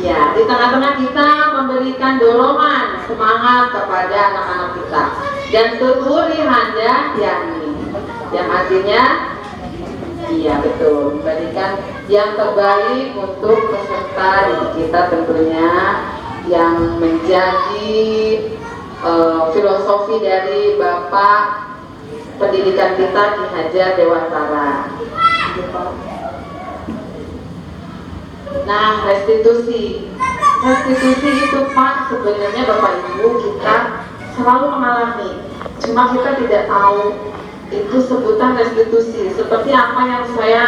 ya, di tengah-tengah kita memberikan dorongan semangat kepada anak-anak kita. Dan tuturi handa yani, yang artinya iya betul, memberikan yang terbaik untuk peserta didik kita tentunya, yang menjadi filosofi dari Bapak Pendidikan kita Ki Hajar Dewantara. Nah, restitusi itu Pak, sebenarnya Bapak Ibu kita selalu mengalami, cuma kita tidak tahu itu sebutan restitusi seperti apa yang saya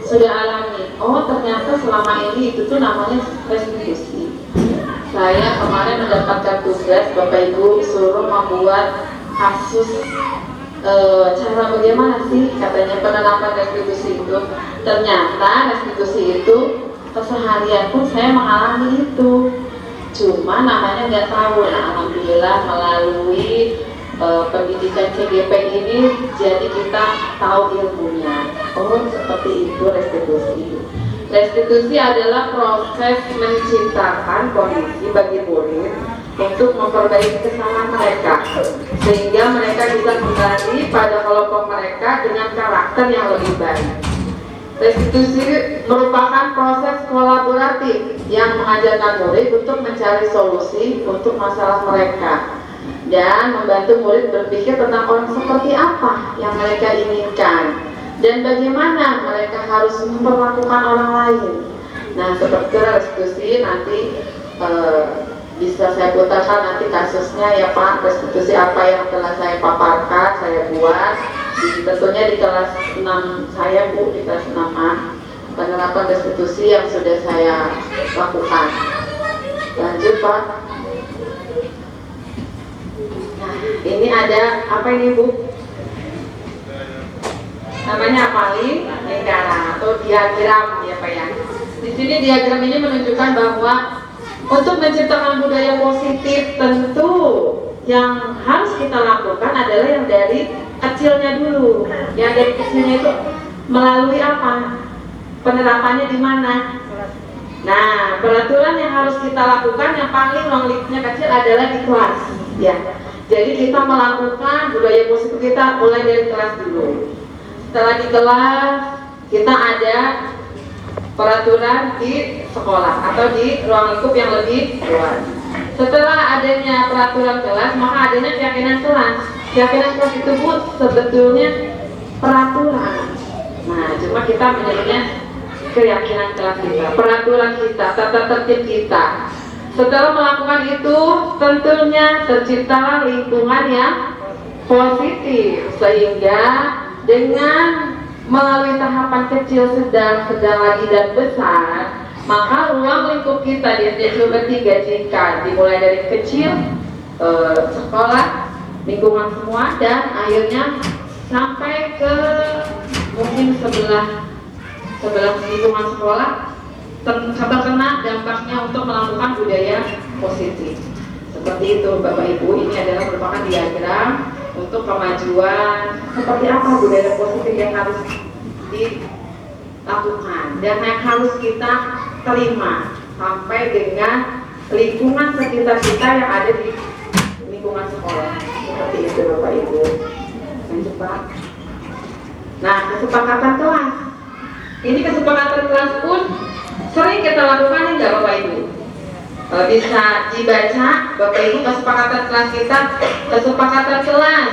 sudah alami. Oh, ternyata selama ini itu tuh namanya restitusi. Saya kemarin mendapatkan tugas, Bapak Ibu suruh membuat kasus cara bagaimana sih katanya penerapan restitusi itu. Ternyata restitusi itu keseharian pun saya mengalami itu, cuma namanya nggak tahu. Nah, alhamdulillah melalui pendidikan CGP ini jadi kita tahu ilmunya. Oh, seperti itu restitusi. Restitusi adalah proses menciptakan kondisi bagi murid untuk memperbaiki kesalahan mereka, sehingga mereka bisa kembali pada kelompok mereka dengan karakter yang lebih baik. Restitusi merupakan proses kolaboratif yang mengajarkan murid untuk mencari solusi untuk masalah mereka dan membantu murid berpikir tentang orang seperti apa yang mereka inginkan dan bagaimana mereka harus memperlakukan orang lain. Nah, seperti restitusi nanti bisa saya putarkan nanti kasusnya ya Pak, restitusi apa yang telah saya paparkan, saya buat tentunya di kelas 6 saya Bu, di kelas 6A, penerapan restitusi yang sudah saya lakukan. Lanjut Pak. Nah, ini ada apa ini Bu? Namanya paling lingkaran atau diagram ya Pak ya. Di sini diagram ini menunjukkan bahwa untuk menciptakan budaya positif tentu yang harus kita lakukan adalah yang dari kecilnya dulu. Yang dari kecilnya itu melalui apa? Penerapannya di mana? Nah, peraturan yang harus kita lakukan yang paling long listnya kecil adalah di kelas ya. Jadi kita melakukan budaya positif kita mulai dari kelas dulu. Setelah di kelas kita ada peraturan di sekolah atau di ruang lingkup yang lebih luas. Setelah adanya peraturan kelas, maka adanya keyakinan kelas. Keyakinan kelas itu Bu sebetulnya peraturan. Nah, cuma kita menyebutnya keyakinan kelas kita, peraturan kita, tata tertib kita. Setelah melakukan itu, tentunya terciptalah lingkungan yang positif sehingga dengan melalui tahapan kecil, sedang lagi dan besar, maka ruang lingkup kita di SD Cileber 3 jika dimulai dari kecil, sekolah, lingkungan semua, dan akhirnya sampai ke mungkin sebelah lingkungan sekolah terkena dampaknya untuk melakukan budaya positif. Seperti itu Bapak Ibu, ini adalah merupakan diagram untuk kemajuan seperti apa budaya positif yang harus dilakukan dan yang harus kita terima sampai dengan lingkungan sekitar kita yang ada di lingkungan sekolah. Seperti itu Bapak Ibu. Lanjut Pak. Nah, kesepakatan kelas. Ini kesepakatan kelas pun sering kita lakukan enggak Bapak Ibu? Bisa dibaca Bapak Ibu kesepakatan kelas kita, kesepakatan kelas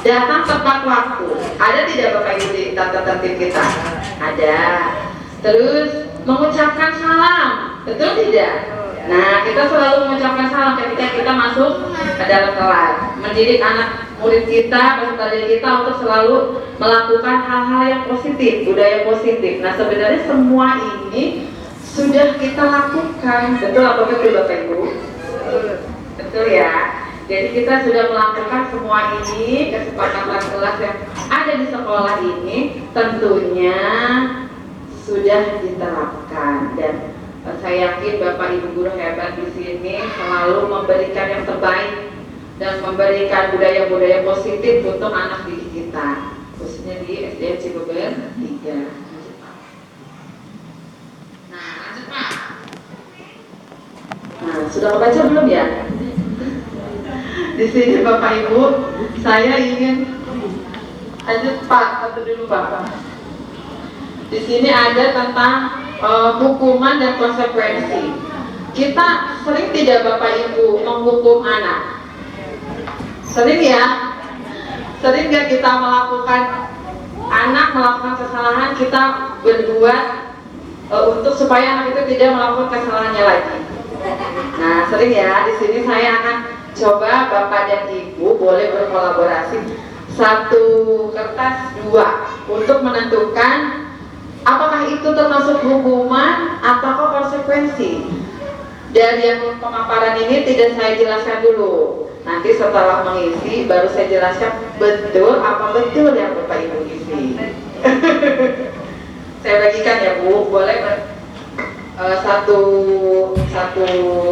datang tepat waktu. Ada tidak Bapak Ibu di tata tertib kita? Ada. Terus mengucapkan salam, betul tidak? Nah, kita selalu mengucapkan salam ketika kita masuk ke dalam kelas. Mendidik anak murid kita, peserta didik kita untuk selalu melakukan hal-hal yang positif, budaya positif. Nah, sebenarnya semua ini sudah kita lakukan. Betul apa betul Bapak Ibu? Betul ya. Jadi kita sudah melakukan semua ini, kesepakatan kelas yang ada di sekolah ini tentunya sudah diterapkan, dan saya yakin Bapak Ibu guru hebat di sini selalu memberikan yang terbaik dan memberikan budaya-budaya positif untuk anak didik kita, khususnya di SDN Cibeber 3. Nah, lanjut Pak. Nah, sudah kebaca belum ya? Di sini Bapak Ibu, saya ingin lanjut Pak, satu dulu Pak. Di sini ada tentang hukuman dan konsekuensi. Kita sering tidak Bapak Ibu menghukum anak? Sering ya? Sering gak kita melakukan, anak melakukan kesalahan, kita berbuat untuk supaya anak itu tidak melakukan kesalahannya lagi. Nah, sering ya. Di sini saya akan coba Bapak dan Ibu boleh berkolaborasi, satu kertas 2 untuk menentukan apakah itu termasuk hukuman atau konsekuensi. Dari yang pemaparan ini tidak saya jelaskan dulu. Nanti setelah mengisi baru saya jelaskan betul apa betul yang Bapak Ibu isi. Saya bagikan ya Bu, boleh satu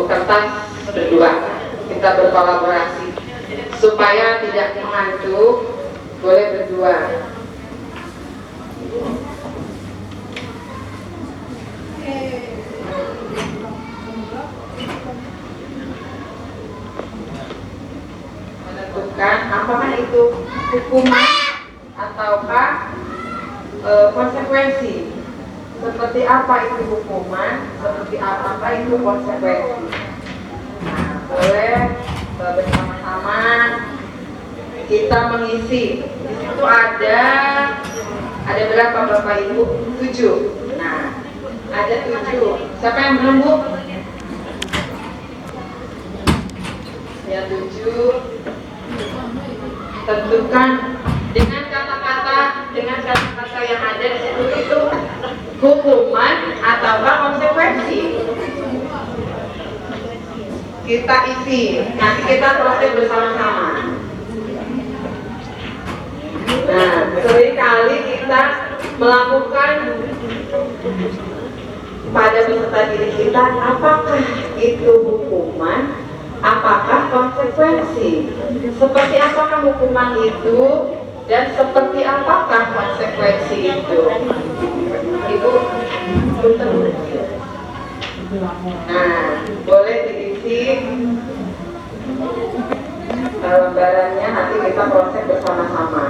kertas 2. Kita berkolaborasi supaya tidak mengantuk, boleh berdua. Menentukan apakah itu hukuman ataukah konsekuensi. Seperti apa itu hukuman, seperti apakah itu konsekuensi. Nah, boleh bersama-sama kita mengisi. Di situ ada berapa Bapak Ibu? 7. Nah, ada 7. Siapa yang belum Bu? Ya 7. Tentukan dengan kata-kata yang ada di situ itu hukuman ataukah konsekuensi. Kita isi, nanti kita proses bersama-sama. Nah, seringkali kita melakukan pada peserta didik kita, apakah itu hukuman, apakah konsekuensi. Seperti apakah hukuman itu dan seperti apakah konsekuensi itu. Ibu, nah, boleh diisi lembarannya, nanti kita proses bersama-sama.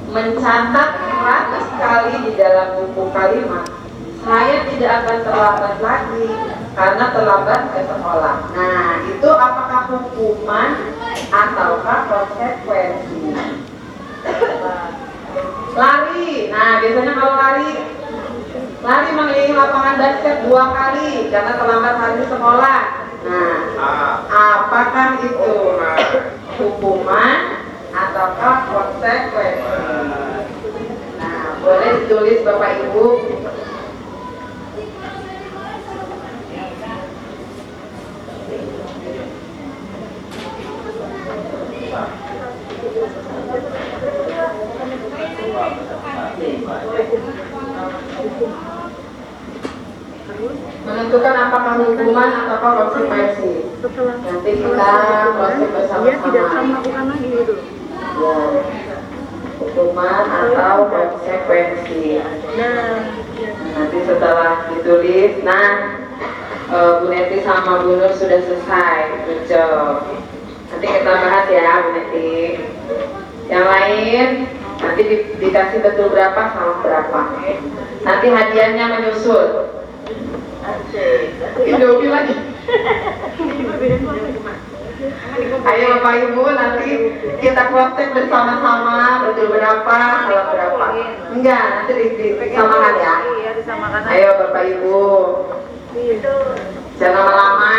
Mencatat 100 kali di dalam buku kalimat, saya tidak akan terlambat lagi karena terlambat ke sekolah. Nah, itu apakah hukuman ataukah konsekuensi. Lari, nah biasanya kalau lari mengelilingi lapangan basket 2 kali karena terlambat hari sekolah. Nah, apakah itu hukuman ataukah konsekuensi. Nah, boleh ditulis Bapak Ibu. Menentukan apakah hukuman ataukah konsekuensi. Nanti kita proses bersama-sama. Dia tidak akan melakukan lagi itu. Ya, hukuman atau konsekuensi. Nanti setelah ditulis, Bu Neti sama Bu Nur sudah selesai. Good job. Nanti kita bahas ya Bu Neti. Yang lain nanti dikasih betul berapa sama berapa. Nanti hadiahnya menyusul. Indomie lagi. Ayo Bapak Ibu, nanti kita kontak bersama-sama betul berapa, salah berapa. Enggak, nanti disamakan ya. Ayo Bapak Ibu, jangan lama-lama.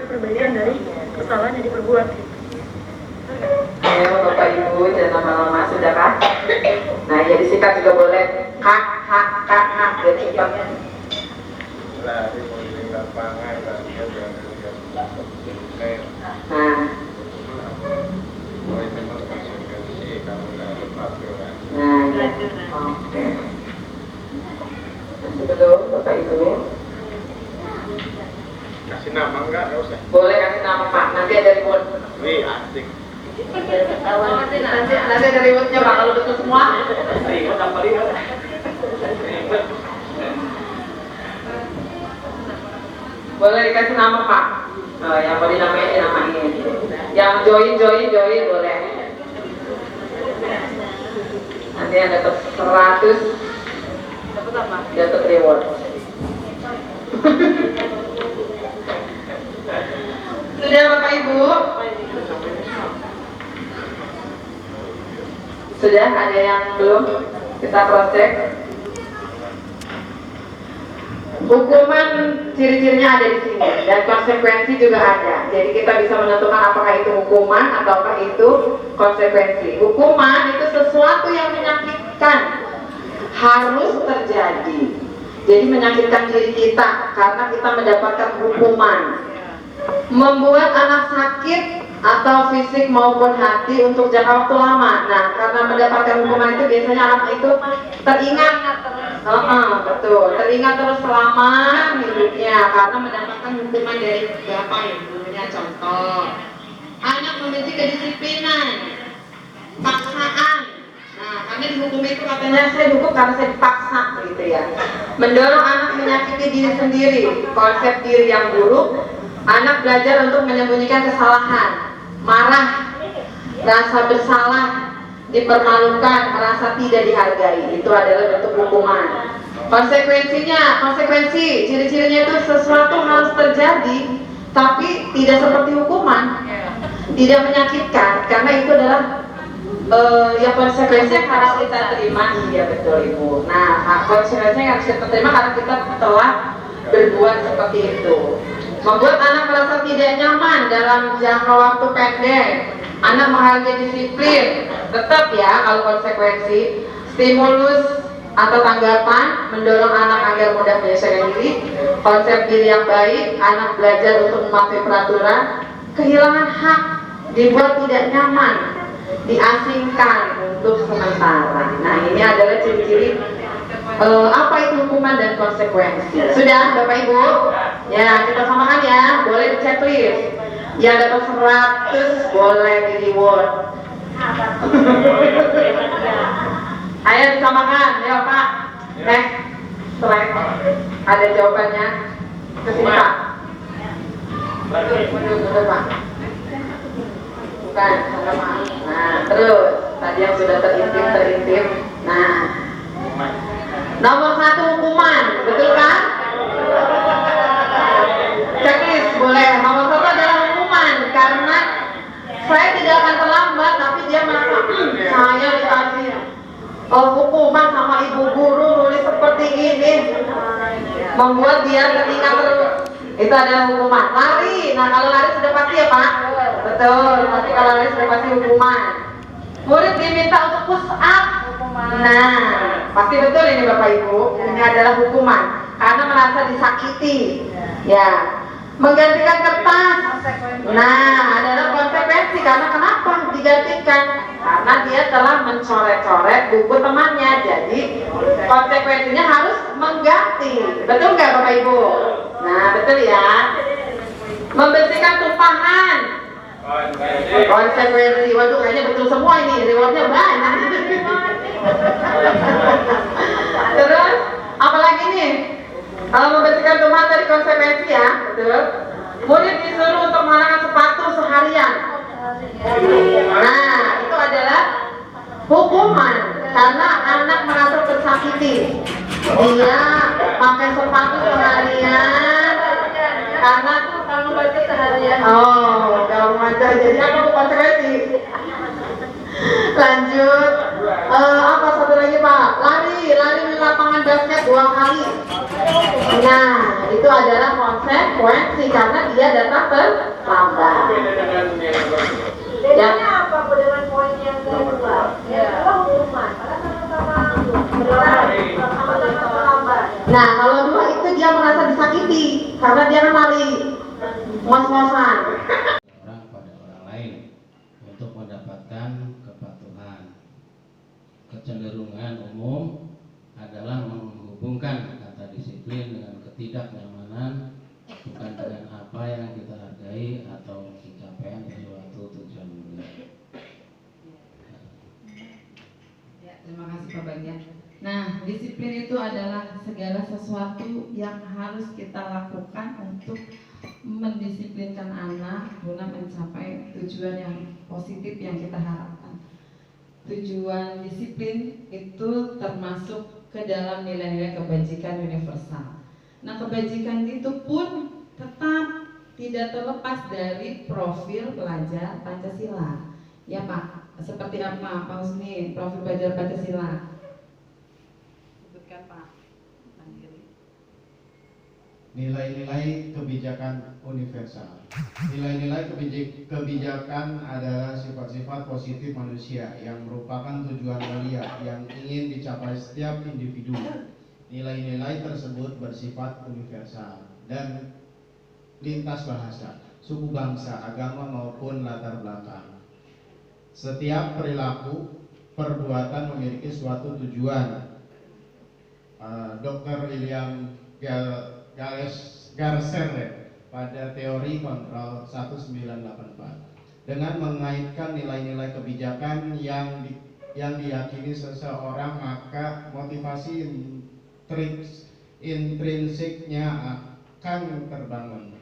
Perbedaan dari kesalahan yang diperbuat. Ayo Bapak Ibu, jangan lama-lama, sudah kan? Nah, ya disikat juga boleh. Kak, biar cepat. Oke. Betul Bapak Ibu. Kasih nama enggak usah. Boleh kasih nama Pak, nanti ada reward. Wih, asik. Nanti ada rewardnya Pak kalau betul semua. Ribet apa ribet? Boleh dikasih nama Pak. Yang mau dinamain dinamain. Yang join boleh. Nanti yang dapat 100 dapat reward. Sudah Bapak Ibu? Sudah, ada yang belum? Kita cross check. Hukuman ciri-cirinya ada di sini dan konsekuensi juga ada. Jadi kita bisa menentukan apakah itu hukuman ataukah itu konsekuensi. Hukuman itu sesuatu yang menyakitkan, harus terjadi. Jadi menyakitkan diri kita karena kita mendapatkan hukuman. Membuat anak sakit atau fisik maupun hati untuk jangka waktu lama. Nah, karena mendapatkan hukuman itu biasanya anak itu teringat. Betul, teringat terus selama hidupnya karena mendapatkan hukuman dari bapak ibunya. Contoh, anak membenci kedisiplinan, paksaan. Nah, karena dihukum itu katanya saya dihukum karena saya dipaksa gitu ya. Mendorong anak menyakiti diri sendiri, konsep diri yang buruk. Anak belajar untuk menyembunyikan kesalahan, marah, rasa bersalah, dipermalukan, merasa tidak dihargai. Itu adalah bentuk hukuman. Konsekuensi, ciri-cirinya itu sesuatu harus terjadi, tapi tidak seperti hukuman, tidak menyakitkan, karena itu adalah ya konsekuensi yang harus kita terima. Iya betul Ibu. Nah, konsekuensi yang harus kita terima karena kita telah berbuat seperti itu. Membuat anak merasa tidak nyaman dalam jangka waktu pendek. Anak menghargai disiplin. Tetap ya kalau konsekuensi. Stimulus atau tanggapan mendorong anak agar mudah menyesuaikan diri. Konsep diri yang baik, anak belajar untuk mematuhi peraturan. Kehilangan hak, dibuat tidak nyaman, diasingkan untuk sementara. Nah, ini adalah ciri-ciri apa itu hukuman dan konsekuensi. Sudah Bapak Ibu? Ya, kita samakan ya. Boleh di checklist. Yang dapat 100 boleh di reward. Ayo disamakan, ya Pak. Next slide. Ada jawabannya. Kesini Pak. Betul Pak. Bukan, sama. Nah, terus tadi yang sudah terintip. Nah, nomor 1 hukuman, betul kan? Checklist boleh. Nomor 1 adalah hukuman karena saya tidak akan terlambat, tapi dia merasa saya dikasih hukuman sama ibu guru nulis seperti ini, membuat dia teringat terus. Itu adalah hukuman. Lari. Nah, kalau lari sudah pasti ya Pak. Betul. Tapi kalau lari sudah pasti hukuman. Murid diminta untuk push up. Nah, pasti betul ini Bapak Ibu. Ini adalah hukuman karena merasa disakiti. Ya. Menggantikan kertas. Nah, adalah konsekuensi karena kenapa digantikan? Karena dia telah mencoret-coret buku temannya. Jadi konsekuensinya harus mengganti. Betul nggak Bapak Ibu? Nah, betul ya. Membersihkan tumpahan. Konsekuensi. Waduh, kayaknya betul semua ini. Rewardnya banyak. Terus, apalagi nih? Kalau membersihkan tumpahan dari konsekuensi ya, betul. Murid disuruh untuk mengenakan sepatu seharian. Nah, itu adalah hukuman karena anak merasa tersakiti. Dia pakai sepatu seharian karena kamu baca seharian. Oh, kamu baca. Jadi apa konsekuensi? Lanjut. Apa satu lagi Pak? Lari di lapangan basket 2 kali. Nah, itu adalah konsekuensi karena dia datang terlambat. Ya. Apa dengan poin yang kedua? Yang kedua hukuman. Sama-sama terlambat. Nah, kalau 2 itu dia merasa disakiti karena dia kan lari ngos-ngosan. Orang pada orang lain untuk mendapatkan kepatuhan. Kecenderungan umum adalah menghubungkan kata disiplin dengan ketidaknyamanan bukan dengan apa yang kita hargai atau pencapaian suatu tujuan mulia. Ya, terima kasih Pak Bagian. Nah, disiplin itu adalah segala sesuatu yang harus kita lakukan untuk mendisiplinkan anak guna mencapai tujuan yang positif yang kita harapkan. Tujuan disiplin itu termasuk ke dalam nilai-nilai kebajikan universal. Nah, kebajikan itu pun tetap tidak terlepas dari profil pelajar Pancasila. Ya Pak, seperti apa Pak Husni, profil pelajar Pancasila? Sebutkan Pak. Nilai-nilai kebijakan universal. Nilai-nilai kebijakan adalah sifat-sifat positif manusia yang merupakan tujuan mulia yang ingin dicapai setiap individu. Nilai-nilai tersebut bersifat universal dan lintas bahasa, suku bangsa, agama maupun latar belakang. Setiap perilaku, perbuatan memiliki suatu tujuan. Dr. William Garcer pada teori kontrol 1984 dengan mengaitkan nilai-nilai kebijakan yang diyakini seseorang, maka motivasi intrinsiknya akan terbangun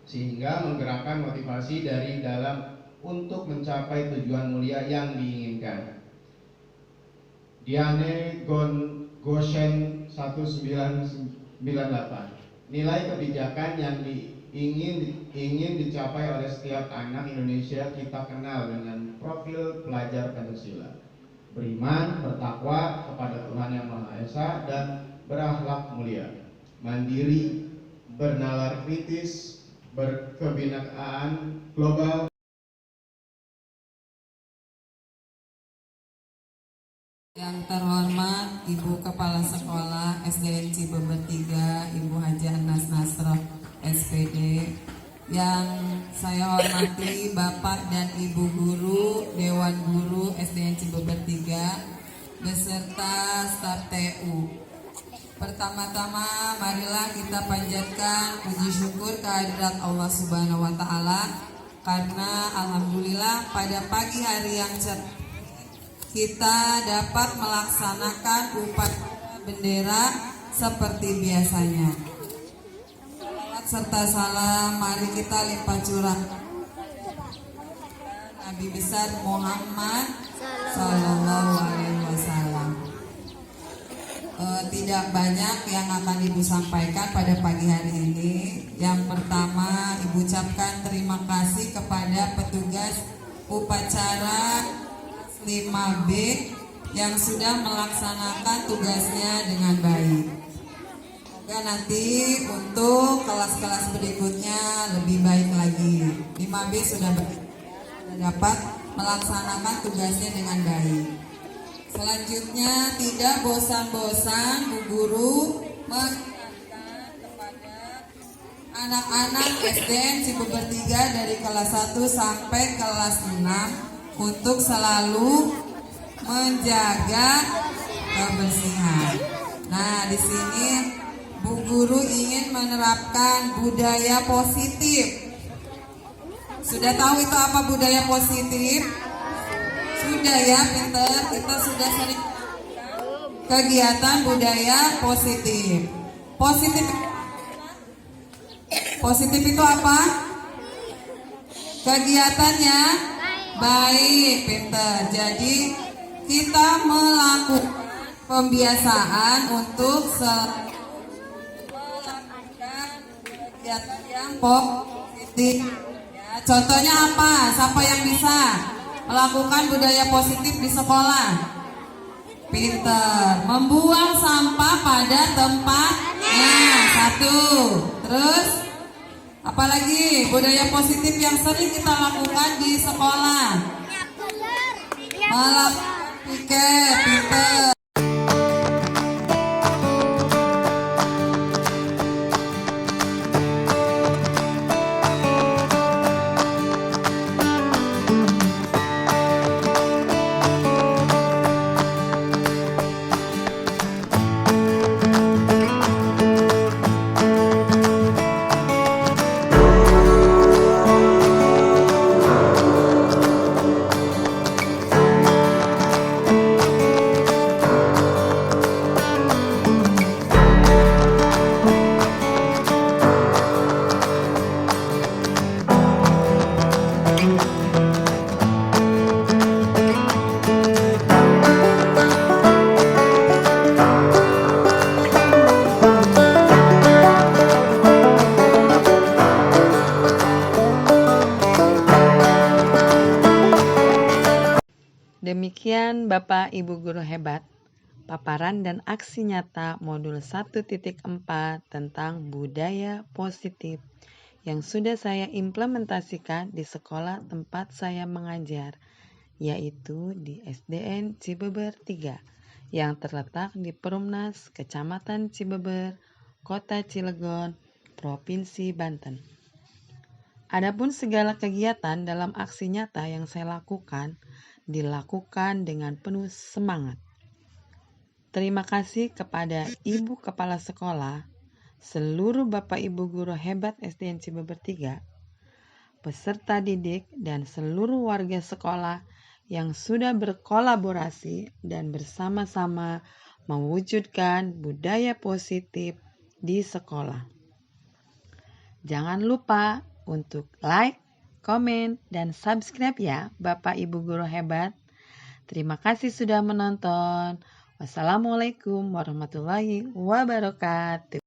sehingga menggerakkan motivasi dari dalam untuk mencapai tujuan mulia yang diinginkan. Diane Goshen 1998. Nilai kebijakan yang ingin dicapai oleh setiap anak Indonesia kita kenal dengan profil pelajar Pancasila. Beriman, bertakwa kepada Tuhan Yang Maha Esa dan berakhlak mulia. Mandiri, bernalar kritis, berkebinekaan global. Yang terhormat Ibu Kepala Sekolah SDN Cibeber 3, Ibu Haja Anas Nasroh, SPD. Yang saya hormati Bapak dan Ibu Guru, Dewan Guru SDN Cibeber 3, beserta staf TU. Pertama-tama marilah kita panjatkan puji syukur kehadirat Allah Subhanahu wa Ta'ala, karena alhamdulillah pada pagi hari yang cerah kita dapat melaksanakan upacara bendera seperti biasanya. Salawat serta salam mari kita limpah curahkan Nabi besar Muhammad Sallallahu Alaihi Wasallam. Tidak banyak yang akan Ibu sampaikan pada pagi hari ini. Yang pertama, Ibu ucapkan terima kasih kepada petugas upacara 5B yang sudah melaksanakan tugasnya dengan baik. Semoga nanti untuk kelas-kelas berikutnya lebih baik lagi. 5B sudah dapat melaksanakan tugasnya dengan baik. Selanjutnya, tidak bosan-bosan Bu Guru mengingatkan kepada anak-anak SDN Cibeber 3 dari kelas 1 sampai kelas 6 untuk selalu menjaga kebersihan. Nah, di sini Bu Guru ingin menerapkan budaya positif. Sudah tahu itu apa budaya positif? Sudah ya, pinter. Kita sudah sering kegiatan budaya positif. Positif itu apa? Kegiatannya baik, pinter. Jadi kita melakukan pembiasaan untuk melakukan kegiatan yang positif. Ya, contohnya apa? Siapa yang bisa melakukan budaya positif di sekolah? Pinter. Membuang sampah pada tempatnya. 1. Terus apalagi budaya positif yang sering kita lakukan di sekolah? Melakukan piket, pinter. Bapak Ibu Guru Hebat, paparan dan aksi nyata modul 1.4 tentang budaya positif yang sudah saya implementasikan di sekolah tempat saya mengajar, yaitu di SDN Cibeber 3 yang terletak di Perumnas Kecamatan Cibeber, Kota Cilegon, Provinsi Banten. Adapun segala kegiatan dalam aksi nyata yang saya lakukan dilakukan dengan penuh semangat. Terima kasih kepada Ibu Kepala Sekolah, seluruh Bapak Ibu Guru Hebat SDN Cibeber 3, peserta didik dan seluruh warga sekolah yang sudah berkolaborasi dan bersama-sama mewujudkan budaya positif di sekolah. Jangan lupa untuk like, komen, dan subscribe ya Bapak Ibu Guru Hebat. Terima kasih sudah menonton. Wassalamualaikum warahmatullahi wabarakatuh.